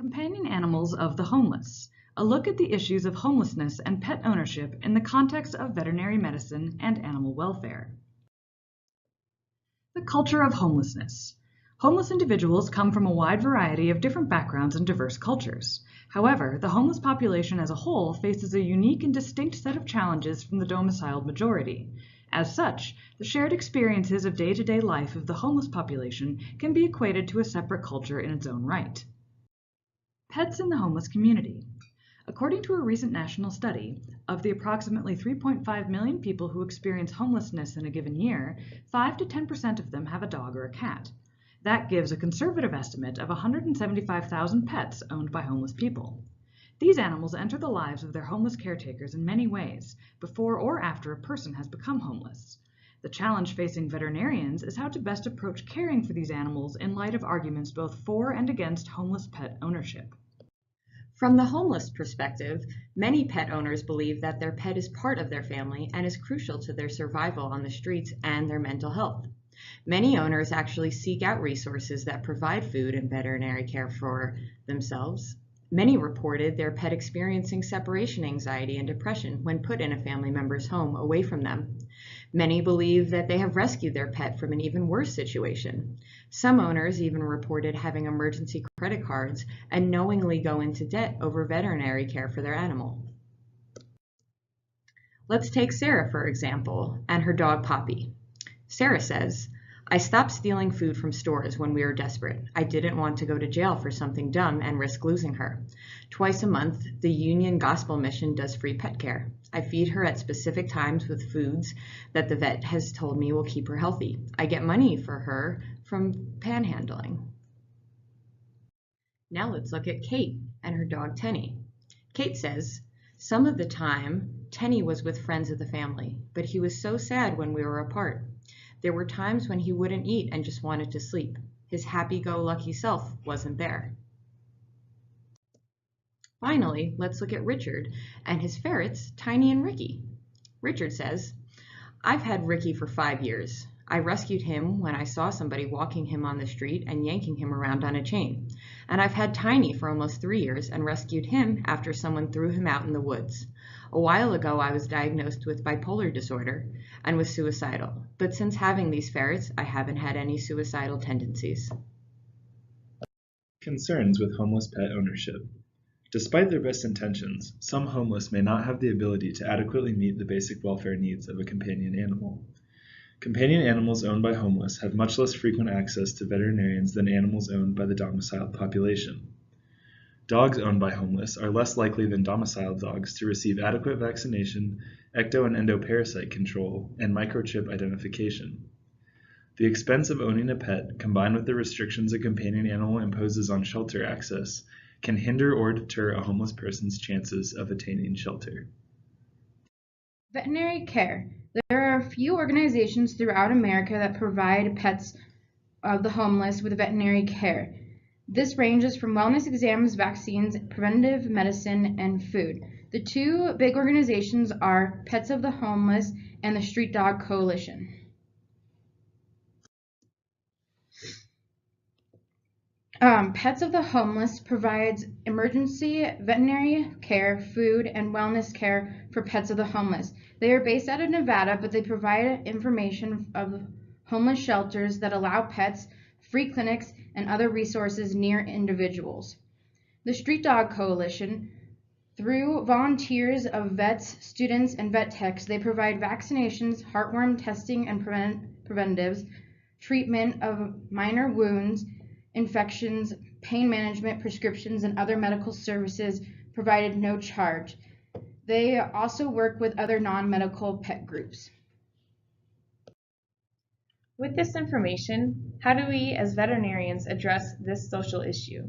Companion Animals of the Homeless, a look at the issues of homelessness and pet ownership in the context of veterinary medicine and animal welfare. The culture of homelessness. Homeless individuals come from a wide variety of different backgrounds and diverse cultures. However, the homeless population as a whole faces a unique and distinct set of challenges from the domiciled majority. As such, the shared experiences of day-to-day life of the homeless population can be equated to a separate culture in its own right. Pets in the homeless community. According to a recent national study, of the approximately 3.5 million people who experience homelessness in a given year, 5 to 10% of them have a dog or a cat. That gives a conservative estimate of 175,000 pets owned by homeless people. These animals enter the lives of their homeless caretakers in many ways, before or after a person has become homeless. The challenge facing veterinarians is how to best approach caring for these animals in light of arguments both for and against homeless pet ownership. From the homeless perspective, many pet owners believe that their pet is part of their family and is crucial to their survival on the streets and their mental health. Many owners actually seek out resources that provide food and veterinary care for themselves. Many reported their pet experiencing separation anxiety and depression when put in a family member's home away from them. Many believe that they have rescued their pet from an even worse situation. Some owners even reported having emergency credit cards and knowingly go into debt over veterinary care for their animal. Let's take Sarah, for example, and her dog Poppy. Sarah says, "I stopped stealing food from stores when we were desperate. I didn't want to go to jail for something dumb and risk losing her. Twice a month, the Union Gospel Mission does free pet care. I feed her at specific times with foods that the vet has told me will keep her healthy. I get money for her from panhandling." Now let's look at Kate and her dog Tenny. Kate says, "Some of the time, Tenny was with friends of the family, but he was so sad when we were apart. There were times when he wouldn't eat and just wanted to sleep. His happy-go-lucky self wasn't there." Finally, let's look at Richard and his ferrets, Tiny and Ricky. Richard says, "I've had Ricky for 5 years. I rescued him when I saw somebody walking him on the street and yanking him around on a chain. And I've had Tiny for almost 3 years and rescued him after someone threw him out in the woods. A while ago, I was diagnosed with bipolar disorder and was suicidal. But since having these ferrets, I haven't had any suicidal tendencies." Concerns with homeless pet ownership. Despite their best intentions, some homeless may not have the ability to adequately meet the basic welfare needs of a companion animal. Companion animals owned by homeless have much less frequent access to veterinarians than animals owned by the domiciled population. Dogs owned by homeless are less likely than domiciled dogs to receive adequate vaccination, ecto and endoparasite control, and microchip identification. The expense of owning a pet, combined with the restrictions a companion animal imposes on shelter access, can hinder or deter a homeless person's chances of attaining shelter. Veterinary care. There are a few organizations throughout America that provide pets of the homeless with veterinary care. This ranges from wellness exams, vaccines, preventive medicine, and food. The two big organizations are Pets of the Homeless and the Street Dog Coalition. Pets of the Homeless provides emergency veterinary care, food, and wellness care for pets of the homeless. They are based out of Nevada, but they provide information of homeless shelters that allow pets, free clinics, and other resources near individuals. The Street Dog Coalition, through volunteers of vets, students, and vet techs, they provide vaccinations, heartworm testing and preventives, treatment of minor wounds, infections, pain management, prescriptions, and other medical services provided no charge. They also work with other non-medical pet groups. With this information, how do we as veterinarians address this social issue?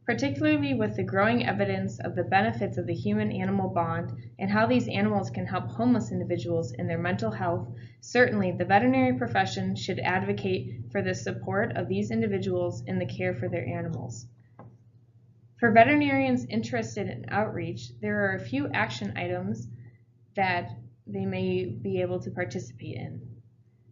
Particularly with the growing evidence of the benefits of the human-animal bond and how these animals can help homeless individuals in their mental health, certainly the veterinary profession should advocate for the support of these individuals in the care for their animals. For veterinarians interested in outreach, there are a few action items that they may be able to participate in.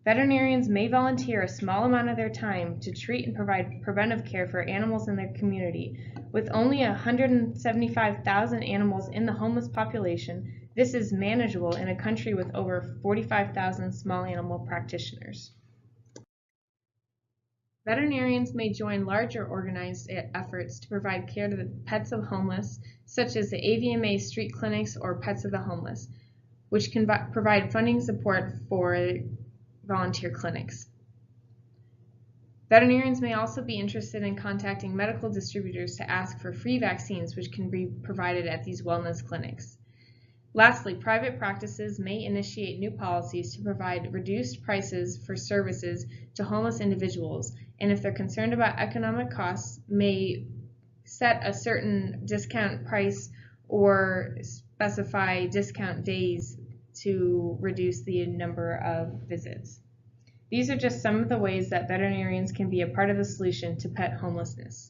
Veterinarians may volunteer a small amount of their time to treat and provide preventive care for animals in their community. With only 175,000 animals in the homeless population, this is manageable in a country with over 45,000 small animal practitioners. Veterinarians may join larger organized efforts to provide care to the pets of homeless, such as the AVMA street clinics or Pets of the Homeless, which can provide funding support for volunteer clinics. Veterinarians may also be interested in contacting medical distributors to ask for free vaccines, which can be provided at these wellness clinics. Lastly, private practices may initiate new policies to provide reduced prices for services to homeless individuals, and if they're concerned about economic costs, may set a certain discount price or specify discount days to reduce the number of visits. These are just some of the ways that veterinarians can be a part of the solution to pet homelessness.